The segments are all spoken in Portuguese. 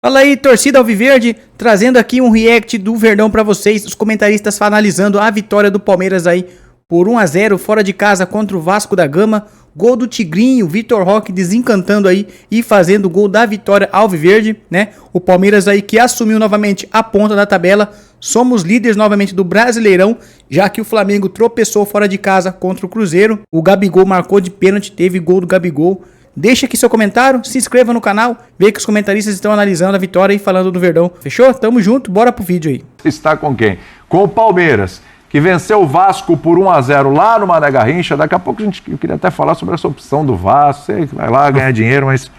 Fala aí, torcida alviverde, trazendo aqui um react do Verdão pra vocês, os comentaristas analisando a vitória do Palmeiras aí por 1-0 fora de casa contra o Vasco da Gama, gol do Tigrinho, Vitor Roque desencantando aí e fazendo o gol da vitória alviverde, né? O Palmeiras aí que assumiu novamente a ponta da tabela, somos líderes novamente do Brasileirão, já que o Flamengo tropeçou fora de casa contra o Cruzeiro, o Gabigol marcou de pênalti, teve gol do Gabigol. Deixa aqui seu comentário, se inscreva no canal, vê que os comentaristas estão analisando a vitória e falando do Verdão. Fechou? Tamo junto, bora pro vídeo aí. Está com quem? Com o Palmeiras, que venceu o Vasco por 1-0 lá no Mané Garrincha. Daqui a pouco eu queria até falar sobre essa opção do Vasco. Sei que vai lá ganhar dinheiro, mas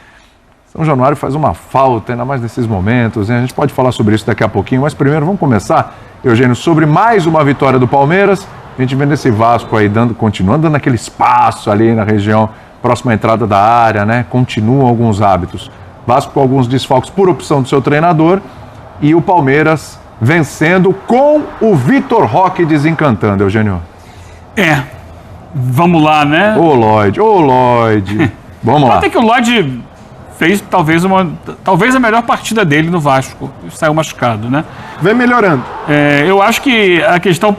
São Januário faz uma falta, ainda mais nesses momentos, né? A gente pode falar sobre isso daqui a pouquinho, mas primeiro vamos começar, Eugênio, sobre mais uma vitória do Palmeiras. A gente vendo esse Vasco aí continuando dando aquele espaço ali na região próxima à entrada da área, né? Continuam alguns hábitos. Vasco com alguns desfalques por opção do seu treinador e o Palmeiras vencendo com o Vitor Roque desencantando, Eugênio. Vamos lá, né? Ô Lloyd. Vamos lá. Até que o Lloyd fez talvez a melhor partida dele no Vasco. Saiu machucado, né? Vem melhorando. Eu acho que a questão...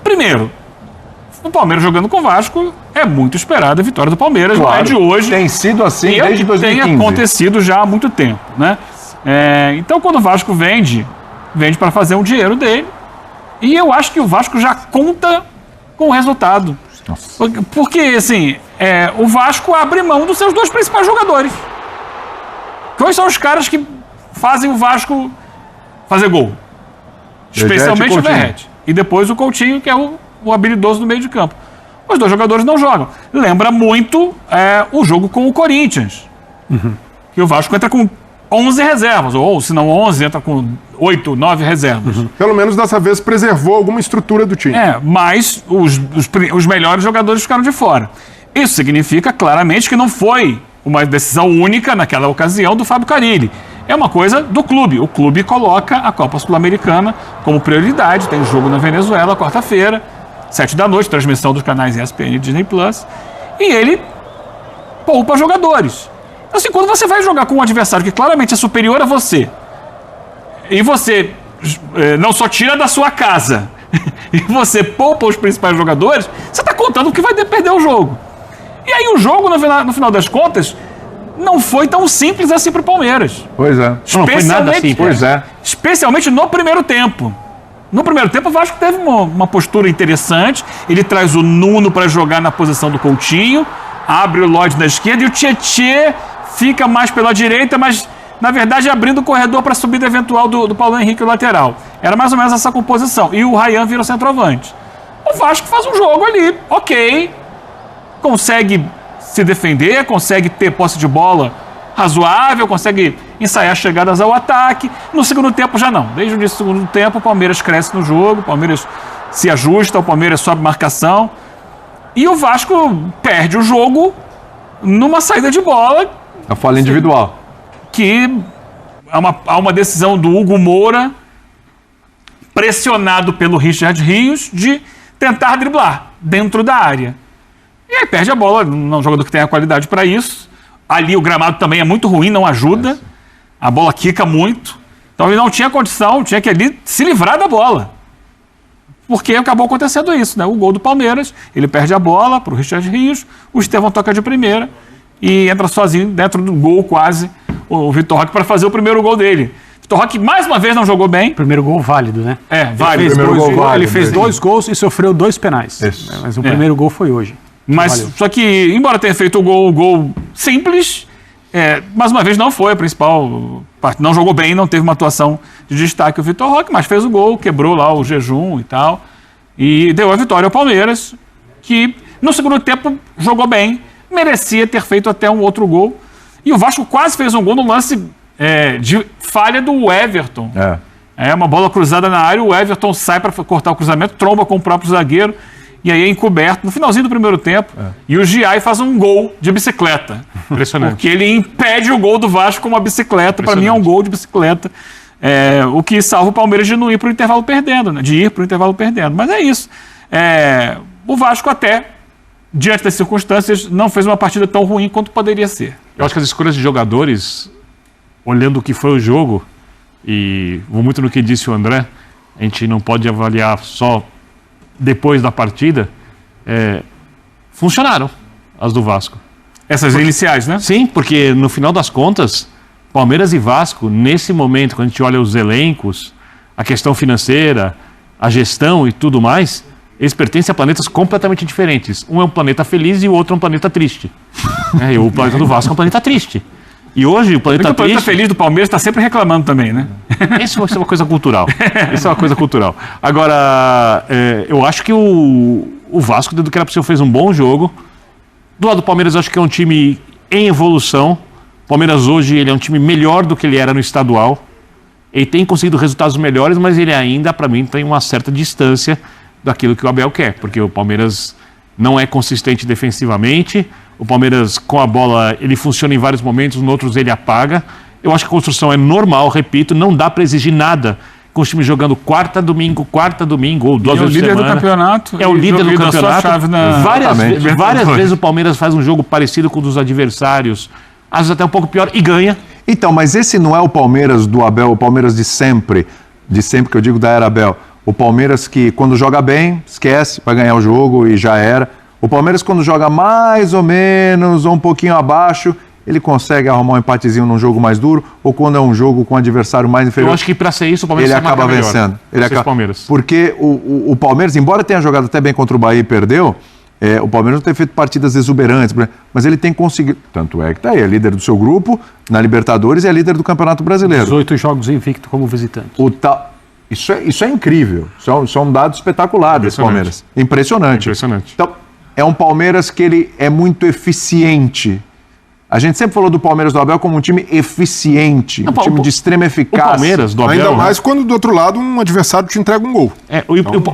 Primeiro, o Palmeiras jogando com o Vasco é muito esperada a vitória do Palmeiras, claro, não é de hoje. Tem sido assim desde 2015. Tem acontecido já há muito tempo, né? Então, quando o Vasco vende para fazer um dinheiro dele. E eu acho que o Vasco já conta com o resultado. Nossa. Porque, assim, o Vasco abre mão dos seus dois principais jogadores. Quais são os caras que fazem o Vasco fazer gol? Especialmente o Verratti. E depois o Coutinho, que é o habilidoso do meio de campo. Os dois jogadores não jogam. Lembra muito o jogo com o Corinthians. Que o Vasco entra com 11 reservas, ou se não 11, entra com 8, 9 reservas. Pelo menos dessa vez preservou alguma estrutura do time. Mas os melhores jogadores ficaram de fora. Isso significa claramente que não foi uma decisão única naquela ocasião do Fábio Carille. É uma coisa do clube. O clube coloca a Copa Sul-Americana como prioridade. Tem jogo na Venezuela, quarta-feira, 7 da noite, transmissão dos canais ESPN e Disney Plus. E ele poupa jogadores. Assim, quando você vai jogar com um adversário que claramente é superior a você, e você não só tira da sua casa, e você poupa os principais jogadores, você está contando que vai perder o jogo. E aí o jogo, no final das contas, não foi tão simples assim para o Palmeiras. Pois é. Não foi nada simples. Pois é. Especialmente no primeiro tempo. No primeiro tempo, o Vasco teve uma postura interessante. Ele traz o Nuno para jogar na posição do Coutinho, abre o Lloyd na esquerda e o Tietê fica mais pela direita, mas, na verdade, abrindo o corredor para a subida eventual do Paulo Henrique, o lateral. Era mais ou menos essa composição. E o Ryan vira o centroavante. O Vasco faz um jogo ali, ok. Consegue se defender, consegue ter posse de bola razoável, consegue ensaiar chegadas ao ataque. No segundo tempo já não. Desde o início do segundo tempo, o Palmeiras cresce no jogo, o Palmeiras se ajusta, o Palmeiras sobe marcação. E o Vasco perde o jogo numa saída de bola. A falha individual. Que há uma decisão do Hugo Moura, pressionado pelo Richard Rios, de tentar driblar dentro da área. E aí perde a bola, não é um jogador que tem a qualidade para isso. Ali o gramado também é muito ruim, não ajuda. A bola quica muito. Então ele não tinha condição, tinha que ali se livrar da bola. Porque acabou acontecendo isso, né? O gol do Palmeiras, ele perde a bola para o Richard Rios, o Estevão toca de primeira e entra sozinho dentro do gol quase, o Vitor Roque para fazer o primeiro gol dele. Vitor Roque mais uma vez não jogou bem. Primeiro gol válido, né? Válido. Ele fez 2 gols e sofreu 2 penais. Isso. Mas o primeiro gol foi hoje. Mas só que, embora tenha feito o gol simples, mais uma vez não foi a principal parte. Não jogou bem, não teve uma atuação de destaque o Vitor Roque, mas fez o gol, quebrou lá o jejum e tal. E deu a vitória ao Palmeiras, que no segundo tempo jogou bem, merecia ter feito até um outro gol. E o Vasco quase fez um gol no lance de falha do Everton. Uma bola cruzada na área, o Everton sai para cortar o cruzamento, tromba com o próprio zagueiro. E aí é encoberto no finalzinho do primeiro tempo. E o Giai faz um gol de bicicleta. Impressionante. Porque ele impede o gol do Vasco com uma bicicleta. Para mim é um gol de bicicleta. O que salva o Palmeiras de não ir para o intervalo perdendo, né? De ir para o intervalo perdendo. Mas é isso. O Vasco até, diante das circunstâncias, não fez uma partida tão ruim quanto poderia ser. Eu acho que as escolhas de jogadores olhando o que foi o jogo, e vou muito no que disse o André, a gente não pode avaliar só depois da partida, funcionaram as do Vasco. Essas iniciais, né? Sim, porque no final das contas, Palmeiras e Vasco, nesse momento, quando a gente olha os elencos, a questão financeira, a gestão e tudo mais, eles pertencem a planetas completamente diferentes. Um é um planeta feliz e o outro é um planeta triste. E o planeta do Vasco é um planeta triste. E hoje o planeta triste... O planeta feliz do Palmeiras está sempre reclamando também, né? Isso é uma coisa cultural. Isso é uma coisa cultural. Agora, eu acho que o Vasco, dentro do que era possível, fez um bom jogo. Do lado do Palmeiras, eu acho que é um time em evolução. O Palmeiras hoje ele é um time melhor do que ele era no estadual. Ele tem conseguido resultados melhores, mas ele ainda, para mim, tem uma certa distância daquilo que o Abel quer. Porque o Palmeiras não é consistente defensivamente. O Palmeiras, com a bola, ele funciona em vários momentos, em outros ele apaga. Eu acho que a construção é normal, repito, não dá para exigir nada com os times jogando quarta, domingo, ou 2 vezes por semana. É o líder do campeonato. É o líder do campeonato. Chave Várias vezes o Palmeiras faz um jogo parecido com o dos adversários, às vezes até um pouco pior, e ganha. Então, mas esse não é o Palmeiras do Abel, o Palmeiras de sempre que eu digo da era Abel. O Palmeiras que, quando joga bem, esquece, vai ganhar o jogo e já era. O Palmeiras, quando joga mais ou menos, ou um pouquinho abaixo, ele consegue arrumar um empatezinho num jogo mais duro, ou quando é um jogo com um adversário mais inferior. Eu acho que para ser isso, o Palmeiras ele acaba vencendo. Palmeiras. Porque o Palmeiras, embora tenha jogado até bem contra o Bahia e perdeu, o Palmeiras não tem feito partidas exuberantes, mas ele tem conseguido. Tanto é que tá aí, é líder do seu grupo na Libertadores e é líder do Campeonato Brasileiro. 18 jogos invicto como visitante. Isso é incrível. Isso é um dado espetacular desse Palmeiras. Impressionante. Então, é um Palmeiras que ele é muito eficiente. A gente sempre falou do Palmeiras do Abel como um time eficiente, um time de extrema eficácia. O Palmeiras do Abel... Ainda mais quando do outro lado um adversário te entrega um gol.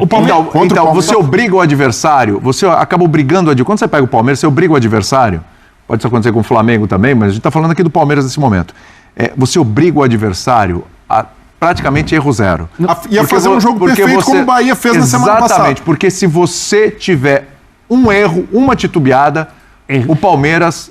O Palmeiras, então você obriga o adversário, você acaba obrigando o adversário. Quando você pega o Palmeiras, você obriga o adversário. Pode isso acontecer com o Flamengo também, mas a gente está falando aqui do Palmeiras nesse momento. Você obriga o adversário a praticamente erro zero. Ia fazer um jogo perfeito como o Bahia fez na semana passada. Exatamente, porque se você tiver um erro, uma titubeada, o Palmeiras...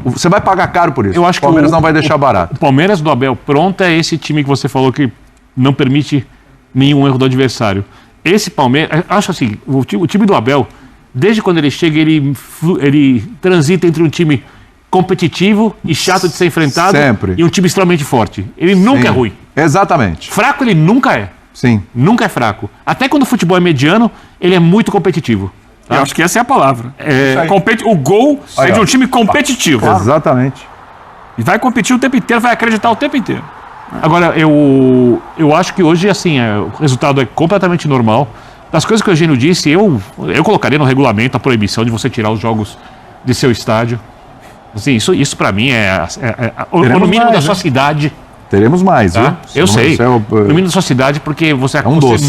você vai pagar caro por isso. Eu acho que o Palmeiras não vai deixar barato. O Palmeiras do Abel pronto é esse time que você falou que não permite nenhum erro do adversário. Esse Palmeiras, acho assim, o time do Abel, desde quando ele chega, ele transita entre um time competitivo e chato de ser enfrentado sempre. E um time extremamente forte. Ele nunca é ruim. Exatamente. Fraco ele nunca é. Sim. Nunca é fraco. Até quando o futebol é mediano, ele é muito competitivo. Tá? Eu acho que essa é a palavra. O gol é de um time competitivo. Exatamente. E vai competir o tempo inteiro, vai acreditar o tempo inteiro. Agora, eu acho que hoje, assim, o resultado é completamente normal. Das coisas que o Eugênio disse, eu colocaria no regulamento a proibição de você tirar os jogos de seu estádio. Assim, isso para mim o mínimo da sua cidade. Teremos mais, tá? Viu? Eu sei. No mínimo da sua cidade, porque você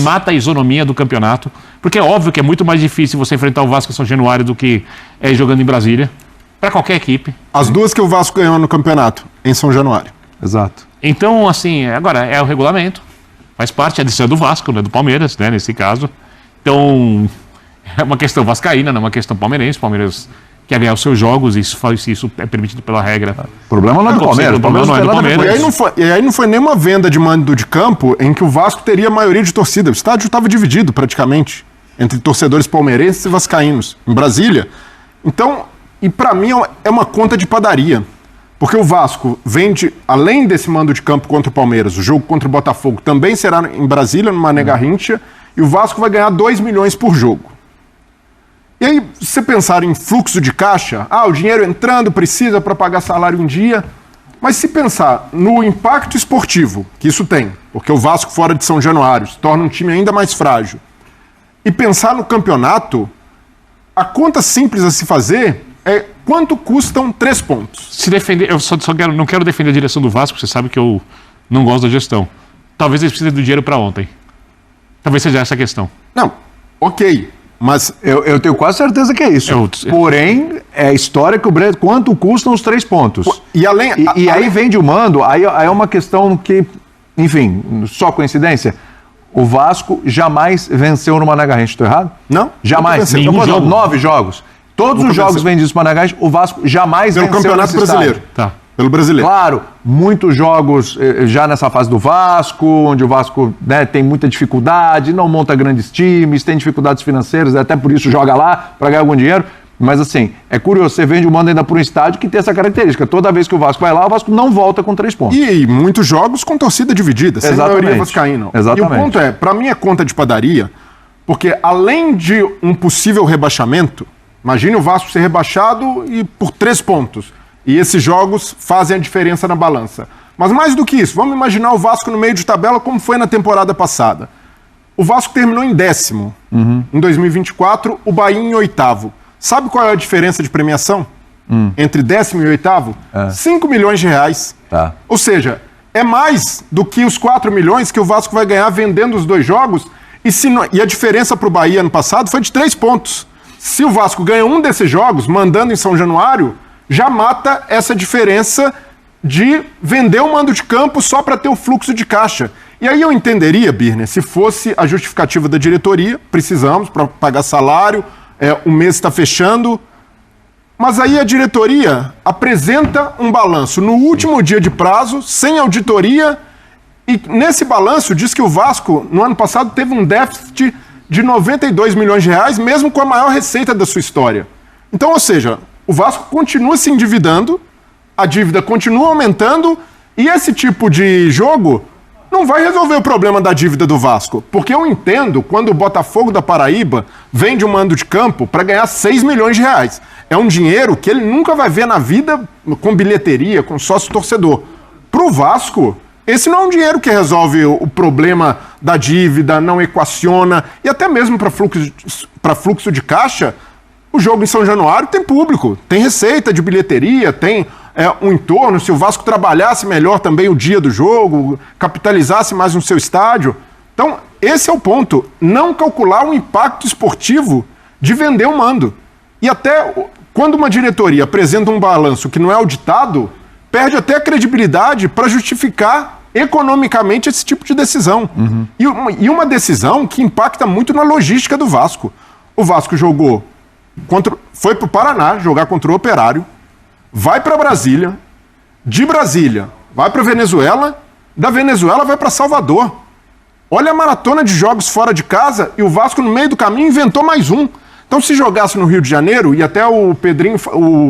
mata a isonomia do campeonato. Porque é óbvio que é muito mais difícil você enfrentar o Vasco em São Januário do que jogando em Brasília. Para qualquer equipe. As duas que o Vasco ganhou no campeonato, em São Januário. Exato. Então, assim, agora é o regulamento. Faz parte, a decisão do Vasco, né, do Palmeiras, né, nesse caso. Então, é uma questão vascaína, não é uma questão palmeirense. O Palmeiras quer ganhar os seus jogos, e isso é permitido pela regra. O problema não é do Palmeiras. O problema não é do Palmeiras. E aí não foi nenhuma venda de mando de campo em que o Vasco teria maioria de torcida. O estádio estava dividido praticamente entre torcedores palmeirenses e vascaínos, em Brasília. Então, e para mim é uma conta de padaria. Porque o Vasco vende, além desse mando de campo contra o Palmeiras, o jogo contra o Botafogo também será em Brasília, no Mané Garrincha, e o Vasco vai ganhar 2 milhões por jogo. E aí, se você pensar em fluxo de caixa, o dinheiro entrando, precisa para pagar salário um dia. Mas se pensar no impacto esportivo que isso tem, porque o Vasco fora de São Januário se torna um time ainda mais frágil, e pensar no campeonato, a conta simples a se fazer é quanto custam 3 pontos. Se defender, eu não quero defender a direção do Vasco, você sabe que eu não gosto da gestão. Talvez eles precisem do dinheiro para ontem. Talvez seja essa a questão. Não, ok. Mas eu tenho quase certeza que é isso. Porém, é história que quanto custam os 3 pontos. E aí vende o mando, aí é uma questão que, enfim, só coincidência. O Vasco jamais venceu no Mané Garrincha, estou errado? Não. Jamais. Nenhum jogo. 9 jogos. Todos os jogos vendidos no Mané Garrincha, o Vasco jamais venceu no Campeonato Brasileiro. Tá. Pelo brasileiro. Claro, muitos jogos já nessa fase do Vasco, onde o Vasco, né, tem muita dificuldade, não monta grandes times, tem dificuldades financeiras, até por isso joga lá para ganhar algum dinheiro. Mas assim, é curioso, você vende o mando ainda para um estádio que tem essa característica. Toda vez que o Vasco vai lá, o Vasco não volta com 3 pontos. E muitos jogos com torcida dividida, sem maioria vascaína. Exatamente. E o ponto é, para mim é conta de padaria, porque além de um possível rebaixamento, imagine o Vasco ser rebaixado e por 3 pontos. E esses jogos fazem a diferença na balança. Mas mais do que isso, vamos imaginar o Vasco no meio de tabela como foi na temporada passada. O Vasco terminou em 10º. Em 2024, o Bahia em 8º. Sabe qual é a diferença de premiação entre 10º e 8º? 5 milhões de reais. Tá. Ou seja, é mais do que os 4 milhões que o Vasco vai ganhar vendendo os 2 jogos. E a diferença para o Bahia ano passado foi de 3 pontos. Se o Vasco ganha um desses jogos, mandando em São Januário, já mata essa diferença de vender o mando de campo só para ter o fluxo de caixa. E aí eu entenderia, Birner, se fosse a justificativa da diretoria, precisamos para pagar salário, o mês está fechando, mas aí a diretoria apresenta um balanço no último dia de prazo, sem auditoria, e nesse balanço diz que o Vasco, no ano passado, teve um déficit de 92 milhões de reais, mesmo com a maior receita da sua história. Então, ou seja, o Vasco continua se endividando, a dívida continua aumentando, e esse tipo de jogo não vai resolver o problema da dívida do Vasco. Porque eu entendo quando o Botafogo da Paraíba vende um mando de campo para ganhar 6 milhões de reais. É um dinheiro que ele nunca vai ver na vida com bilheteria, com sócio-torcedor. Para o Vasco, esse não é um dinheiro que resolve o problema da dívida, não equaciona, e até mesmo para fluxo de caixa, o jogo em São Januário tem público, tem receita de bilheteria, tem um entorno. Se o Vasco trabalhasse melhor também o dia do jogo, capitalizasse mais no seu estádio. Então, esse é o ponto. Não calcular o impacto esportivo de vender o mando. E até quando uma diretoria apresenta um balanço que não é auditado, perde até a credibilidade para justificar economicamente esse tipo de decisão. E uma decisão que impacta muito na logística do Vasco. O Vasco jogou foi para o Paraná jogar contra o Operário, vai para Brasília, de Brasília vai para Venezuela, da Venezuela vai para Salvador. Olha a maratona de jogos fora de casa, e o Vasco no meio do caminho inventou mais um. Então, se jogasse no Rio de Janeiro, e até o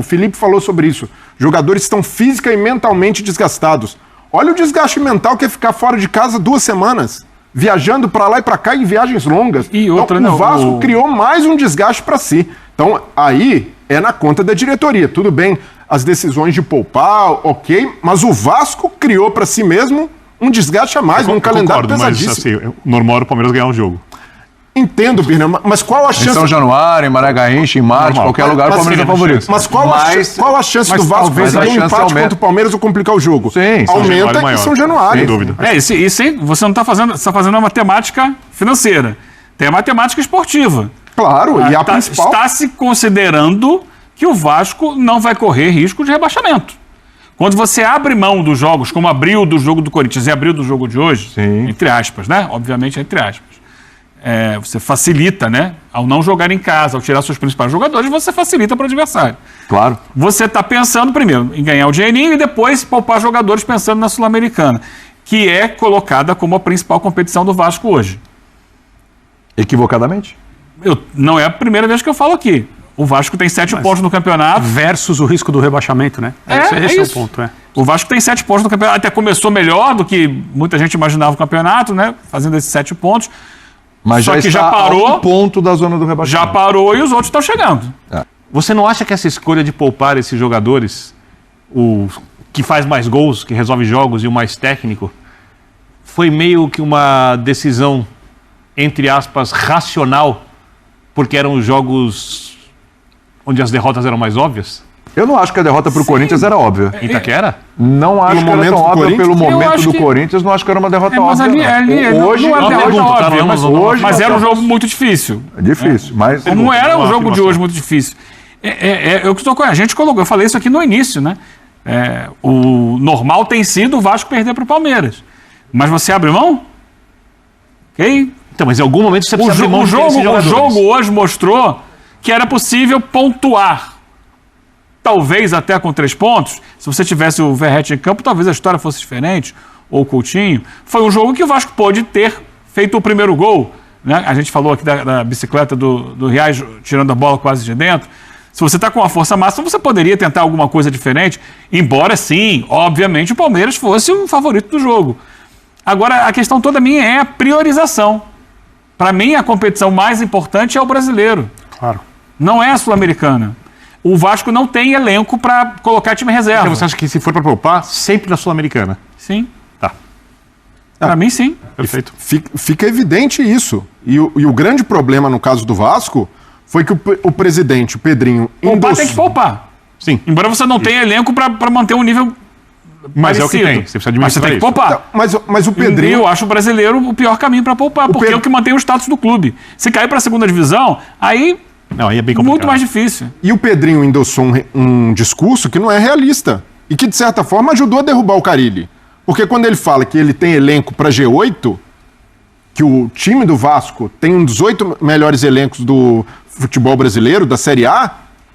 Felipe falou sobre isso, jogadores estão física e mentalmente desgastados. Olha o desgaste mental que é ficar fora de casa 2 semanas, viajando para lá e para cá em viagens longas. E outra, então, o Vasco criou mais um desgaste para si. Então, aí é na conta da diretoria. Tudo bem, as decisões de poupar, ok, mas o Vasco criou para si mesmo um desgaste a mais, num calendário pesadíssimo. Mas, assim, normal era o Palmeiras ganhar um jogo. Entendo, Birner, mas qual a chance... Em São Januário, em Mané Garrincha, em Marte, qualquer lugar, o Palmeiras é favorito. Mas qual a chance do Vasco ter um empate contra o Palmeiras ou complicar o jogo? Sim, aumenta em São Januário. Sem dúvida. Você não está fazendo, você tá fazendo a matemática financeira. Tem a matemática esportiva. Claro, e a principal... Está se considerando que o Vasco não vai correr risco de rebaixamento. Quando você abre mão dos jogos, como abriu do jogo do Corinthians e abriu do jogo de hoje, entre aspas, né? Obviamente, entre aspas. Você facilita, né? Ao não jogar em casa, ao tirar seus principais jogadores, você facilita para o adversário. Claro. Você está pensando primeiro em ganhar o dinheirinho e depois poupar jogadores pensando na Sul-Americana, que é colocada como a principal competição do Vasco hoje. Equivocadamente? Não é a primeira vez que eu falo aqui. O Vasco tem 7 pontos no campeonato. Versus o risco do rebaixamento, né? Esse é o ponto. O Vasco tem 7 pontos no campeonato. Até começou melhor do que muita gente imaginava o campeonato, né? Fazendo esses 7 pontos. Mas Só já que está já parou, a 1 ponto da zona do rebaixamento. Já parou e os outros estão chegando. Você não acha que essa escolha de poupar esses jogadores, o que faz mais gols, que resolve jogos e o mais técnico, foi meio que uma decisão, entre aspas, racional, porque eram jogos onde as derrotas eram mais óbvias? Eu não acho que a derrota para o Corinthians era óbvia. Itaquera? Não acho que era tão óbvia pelo momento do que... Corinthians, não acho que era uma derrota mas óbvia. Hoje não é derrota óbvia, mas era um jogo jogo muito difícil. É difícil, mas... Não era o jogo de hoje muito difícil. A gente colocou, eu falei isso aqui no início, né? O normal tem sido o Vasco perder para o Palmeiras. Mas você abre mão? Ok? Então, mas em algum momento você precisa abrir mão o jogo hoje mostrou que era possível pontuar. talvez até com 3 pontos, se você tivesse o Verratti em campo, talvez a história fosse diferente, ou o Coutinho. Foi um jogo que o Vasco pôde ter feito o primeiro gol, né? A gente falou aqui da bicicleta do Reais tirando a bola quase de dentro. Se você está com a força máxima, você poderia tentar alguma coisa diferente, embora sim, obviamente, o Palmeiras fosse o favorito do jogo. Agora, a questão toda minha é a priorização. Para mim, a competição mais importante é o brasileiro. Claro. Não é a Sul-Americana. O Vasco não tem elenco para colocar time reserva. Então você acha que se for para poupar, sempre na Sul-Americana? Sim. Tá. Para mim, sim. Perfeito. Fica evidente isso. E o grande problema no caso do Vasco foi que o presidente, o Pedrinho, Poupar tem que poupar. Sim. Embora você não tenha elenco para manter um nível Mas parecido. é o que tem. Você precisa Mas você tem que administrar poupar. Então, mas o E Pedrinho... eu acho o brasileiro o pior caminho para poupar, porque é o que mantém o status do clube. Se cair para a segunda divisão, aí Não, aí é bem complicado. muito mais difícil. E o Pedrinho endossou um discurso que não é realista e que, de certa forma, ajudou a derrubar o Carille. Porque quando ele fala que ele tem elenco para G8, que o time do Vasco tem um dos 8 melhores elencos do futebol brasileiro, da Série A,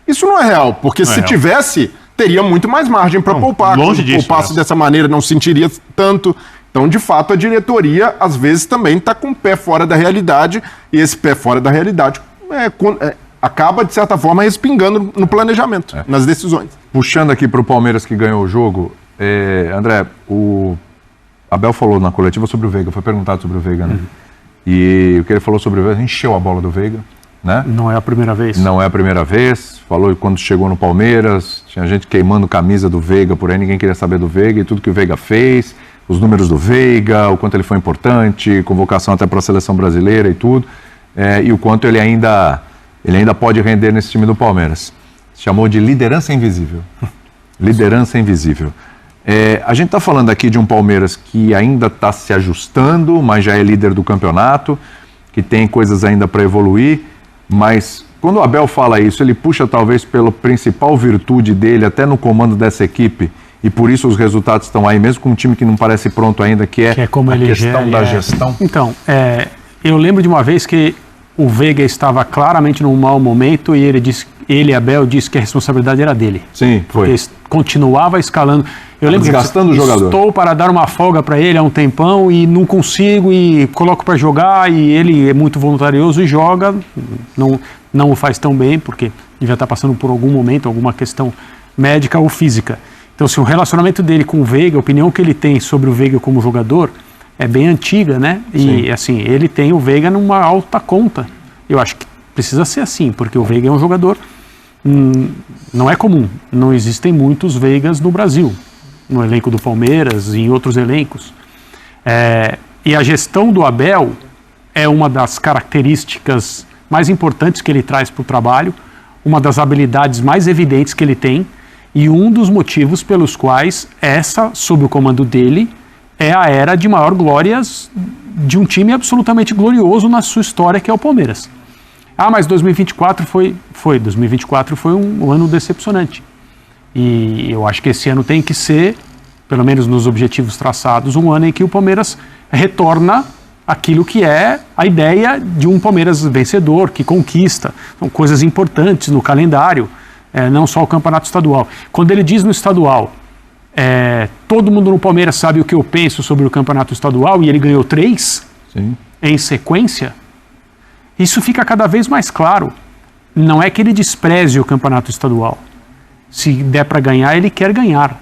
isso não é real. Porque Não é se real. tivesse, teria muito mais margem para poupar. longe Quando disso, poupasse né? dessa maneira, não sentiria tanto. Então, de fato, a diretoria, às vezes, também está com o pé fora da realidade, e esse pé fora da realidade acaba, de certa forma, respingando no planejamento, nas decisões. Puxando aqui para o Palmeiras que ganhou o jogo, André, o Abel falou na coletiva sobre o Veiga, foi perguntado sobre o Veiga, né? E o que ele falou sobre o Veiga, encheu a bola do Veiga, né? Não é a primeira vez. Não é a primeira vez, falou que quando chegou no Palmeiras, tinha gente queimando camisa do Veiga por aí, ninguém queria saber do Veiga, e tudo que o Veiga fez, os números do Veiga, o quanto ele foi importante, convocação até para a seleção brasileira e tudo, e o quanto ele ainda pode render nesse time do Palmeiras. Chamou de liderança invisível. Liderança invisível. A gente está falando aqui de um Palmeiras que ainda está se ajustando, mas já é líder do campeonato, que tem coisas ainda para evoluir, mas quando o Abel fala isso, ele puxa talvez pela principal virtude dele, até no comando dessa equipe, e por isso os resultados estão aí, mesmo com um time que não parece pronto ainda, que é como a ele questão gere, da gestão. Então, eu lembro de uma vez que o Veiga estava claramente num mau momento e ele, Abel, disse que a responsabilidade era dele. Sim, foi. Porque continuava escalando. Eu lembro desgastando que o jogador. Estou para dar uma folga para ele há um tempão e não consigo e coloco para jogar e ele é muito voluntarioso e joga, não o faz tão bem porque devia estar passando por algum momento, alguma questão médica ou física. Então, se o relacionamento dele com o Veiga, a opinião que ele tem sobre o Veiga como jogador é bem antiga, né? E assim, ele tem o Veiga numa alta conta. Eu acho que precisa ser assim, porque o Veiga é um jogador, não é comum, não existem muitos Veigas no Brasil, no elenco do Palmeiras e em outros elencos. E a gestão do Abel é uma das características mais importantes que ele traz para o trabalho, uma das habilidades mais evidentes que ele tem e um dos motivos pelos quais essa, sob o comando dele, é a era de maior glórias de um time absolutamente glorioso na sua história, que é o Palmeiras. Mas 2024 2024 foi um ano decepcionante. E eu acho que esse ano tem que ser, pelo menos nos objetivos traçados, um ano em que o Palmeiras retorna aquilo que é a ideia de um Palmeiras vencedor, que conquista. São coisas importantes no calendário, não só o campeonato estadual. Quando ele diz no estadual, todo mundo no Palmeiras sabe o que eu penso sobre o campeonato estadual, e ele ganhou 3 em sequência, isso fica cada vez mais claro. Não é que ele despreze o campeonato estadual. Se der para ganhar, ele quer ganhar.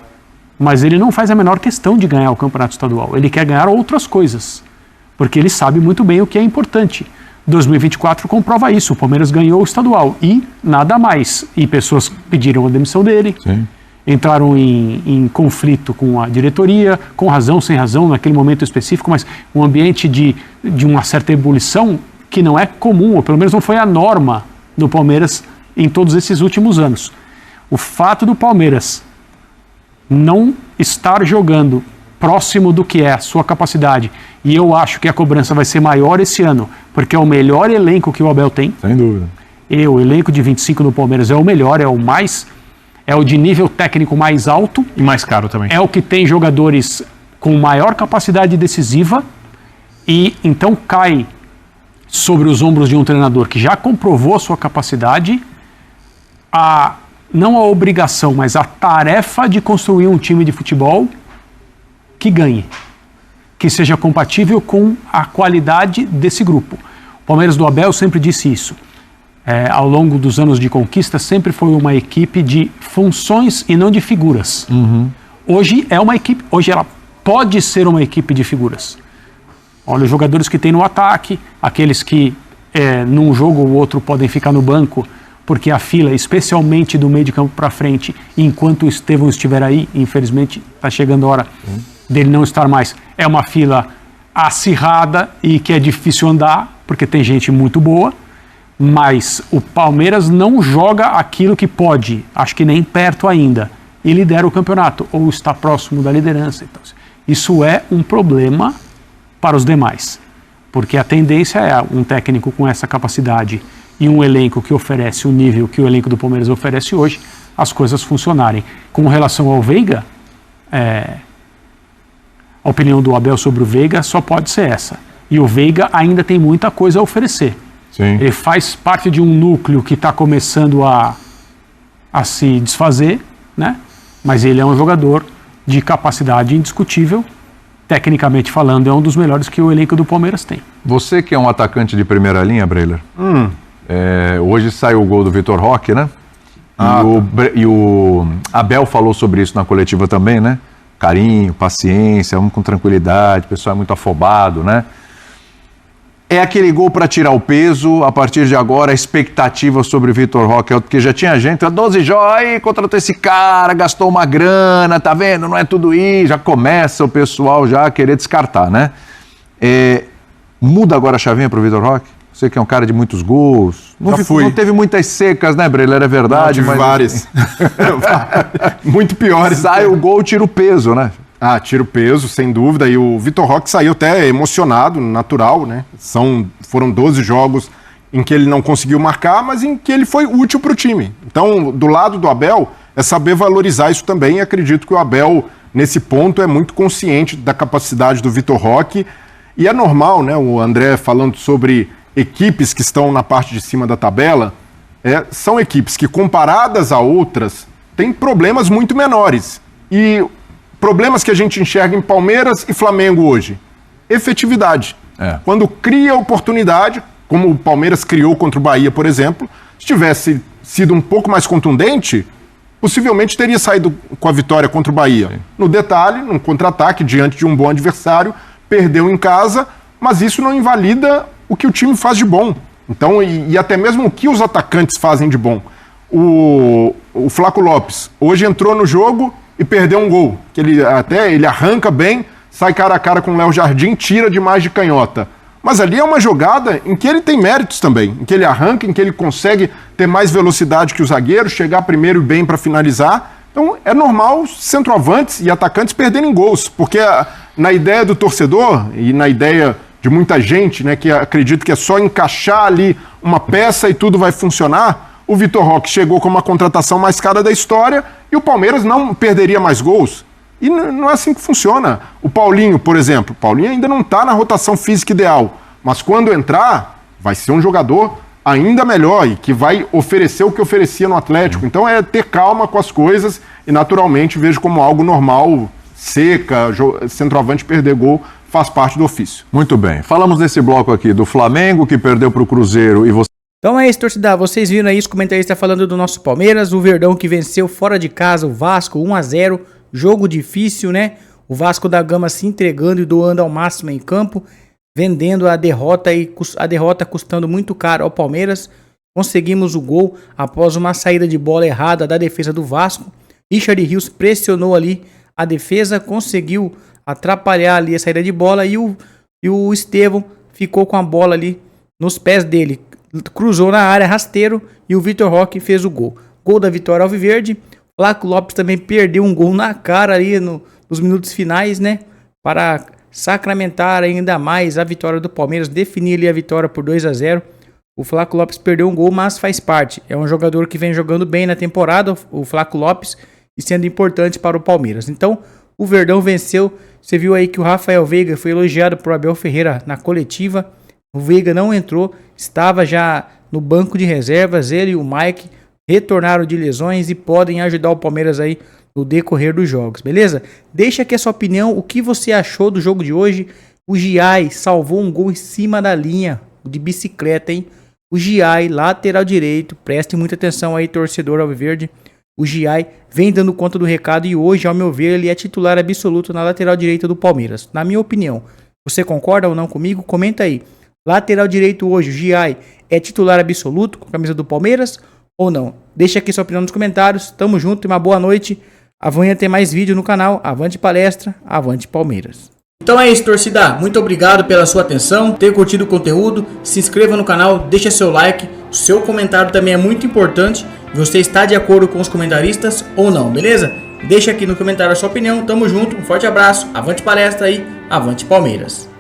Mas ele não faz a menor questão de ganhar o campeonato estadual. Ele quer ganhar outras coisas, porque ele sabe muito bem o que é importante. 2024 comprova isso. O Palmeiras ganhou o estadual e nada mais. E pessoas pediram a demissão dele. Sim. Entraram em conflito com a diretoria, com razão, sem razão, naquele momento específico, mas um ambiente de uma certa ebulição que não é comum, ou pelo menos não foi a norma do Palmeiras em todos esses últimos anos. O fato do Palmeiras não estar jogando próximo do que é a sua capacidade, e eu acho que a cobrança vai ser maior esse ano, porque é o melhor elenco que o Abel tem. Sem dúvida. E o elenco de 25 do Palmeiras é o melhor, é o de nível técnico mais alto. E mais caro também. É o que tem jogadores com maior capacidade decisiva, e então cai sobre os ombros de um treinador que já comprovou a sua capacidade a não a obrigação, mas a tarefa de construir um time de futebol que ganhe, que seja compatível com a qualidade desse grupo. O Palmeiras do Abel sempre disse isso. Ao longo dos anos de conquista, sempre foi uma equipe de funções e não de figuras. Hoje é uma equipe, hoje ela pode ser uma equipe de figuras. Olha os jogadores que tem no ataque, aqueles que num jogo ou outro podem ficar no banco, porque a fila, especialmente do meio de campo para frente, enquanto o Estevão estiver aí, infelizmente está chegando a hora dele não estar mais, é uma fila acirrada e que é difícil andar, porque tem gente muito boa, mas o Palmeiras não joga aquilo que pode, acho que nem perto ainda, e lidera o campeonato, ou está próximo da liderança. Então, isso é um problema para os demais, porque a tendência é um técnico com essa capacidade e um elenco que oferece o nível que o elenco do Palmeiras oferece hoje, as coisas funcionarem. Com relação ao Veiga, a opinião do Abel sobre o Veiga só pode ser essa. E o Veiga ainda tem muita coisa a oferecer. Sim. Ele faz parte de um núcleo que está começando a se desfazer, né? Mas ele é um jogador de capacidade indiscutível. Tecnicamente falando, é um dos melhores que o elenco do Palmeiras tem. Você que é um atacante de primeira linha, Breiler, hoje saiu o gol do Vitor Roque, né? E o Abel falou sobre isso na coletiva também, né? Carinho, paciência, vamos com tranquilidade, o pessoal é muito afobado, né? É aquele gol para tirar o peso, a partir de agora a expectativa sobre o Vitor Roque, porque já tinha gente, 12 jogos, aí contratou esse cara, gastou uma grana, tá vendo? Não é tudo isso, já começa o pessoal já a querer descartar, né? Muda agora a chavinha pro Vitor Roque? Você que é um cara de muitos gols. Não teve muitas secas, né, Breiler? É verdade. Não, tive várias. Muito piores. Sai o gol, tira o peso, né? Tira o peso, sem dúvida. E o Vitor Roque saiu até emocionado, natural, né? Foram 12 jogos em que ele não conseguiu marcar, mas em que ele foi útil para o time. Então, do lado do Abel, é saber valorizar isso também. E acredito que o Abel, nesse ponto, é muito consciente da capacidade do Vitor Roque. E é normal, né? O André falando sobre equipes que estão na parte de cima da tabela, são equipes que, comparadas a outras, têm problemas muito menores. E problemas que a gente enxerga em Palmeiras e Flamengo hoje. Efetividade. Quando cria oportunidade, como o Palmeiras criou contra o Bahia, por exemplo, se tivesse sido um pouco mais contundente, possivelmente teria saído com a vitória contra o Bahia. Sim. No detalhe, num contra-ataque, diante de um bom adversário, perdeu em casa, mas isso não invalida o que o time faz de bom. Então, e até mesmo o que os atacantes fazem de bom. O Flaco Lopes hoje entrou no jogo e perdeu um gol, que ele arranca bem, sai cara a cara com o Léo Jardim, tira demais de canhota. Mas ali é uma jogada em que ele tem méritos também, em que ele arranca, em que ele consegue ter mais velocidade que o zagueiro, chegar primeiro e bem para finalizar. Então é normal centroavantes e atacantes perderem gols, porque na ideia do torcedor e na ideia de muita gente, né, que acredita que é só encaixar ali uma peça e tudo vai funcionar, o Vitor Roque chegou com uma contratação mais cara da história e o Palmeiras não perderia mais gols. E não é assim que funciona. O Paulinho, por exemplo, o Paulinho ainda não está na rotação física ideal, mas quando entrar, vai ser um jogador ainda melhor e que vai oferecer o que oferecia no Atlético. Então é ter calma com as coisas e naturalmente vejo como algo normal, seca, centroavante perder gol faz parte do ofício. Muito bem. Falamos nesse bloco aqui do Flamengo, que perdeu para o Cruzeiro e você... Então é isso, torcida. Vocês viram aí os comentaristas falando do nosso Palmeiras, o Verdão que venceu fora de casa o Vasco 1-0, jogo difícil, né? O Vasco da Gama se entregando e doando ao máximo em campo, vendendo a derrota e a derrota custando muito caro ao Palmeiras. Conseguimos o gol após uma saída de bola errada da defesa do Vasco. Richard Rios pressionou ali a defesa, conseguiu atrapalhar ali a saída de bola e o Estevão ficou com a bola ali nos pés dele. Cruzou na área, rasteiro, e o Vitor Roque fez o gol. Gol da vitória alviverde. Flaco Lopes também perdeu um gol na cara ali nos minutos finais, né? Para sacramentar ainda mais a vitória do Palmeiras, definir ali a vitória por 2-0. O Flaco Lopes perdeu um gol, mas faz parte. É um jogador que vem jogando bem na temporada, o Flaco Lopes, e sendo importante para o Palmeiras. Então, o Verdão venceu. Você viu aí que o Rafael Veiga foi elogiado por Abel Ferreira na coletiva. O Veiga não entrou, estava já no banco de reservas, ele e o Mike retornaram de lesões e podem ajudar o Palmeiras aí no decorrer dos jogos, beleza? Deixa aqui a sua opinião, o que você achou do jogo de hoje. O Giai salvou um gol em cima da linha de bicicleta, hein? O Giai, lateral direito, preste muita atenção aí, torcedor alviverde. O Giai vem dando conta do recado e hoje, ao meu ver, ele é titular absoluto na lateral direita do Palmeiras. Na minha opinião, você concorda ou não comigo? Comenta aí. Lateral direito hoje, o Giai é titular absoluto com a camisa do Palmeiras ou não? Deixa aqui sua opinião nos comentários. Tamo junto e uma boa noite. Amanhã tem mais vídeo no canal. Avante palestra, avante Palmeiras. Então é isso, torcida. Muito obrigado pela sua atenção, ter curtido o conteúdo. Se inscreva no canal, deixa seu like. O seu comentário também é muito importante. Você está de acordo com os comentaristas ou não, beleza? Deixa aqui no comentário a sua opinião. Tamo junto, um forte abraço. Avante palestra aí, avante Palmeiras.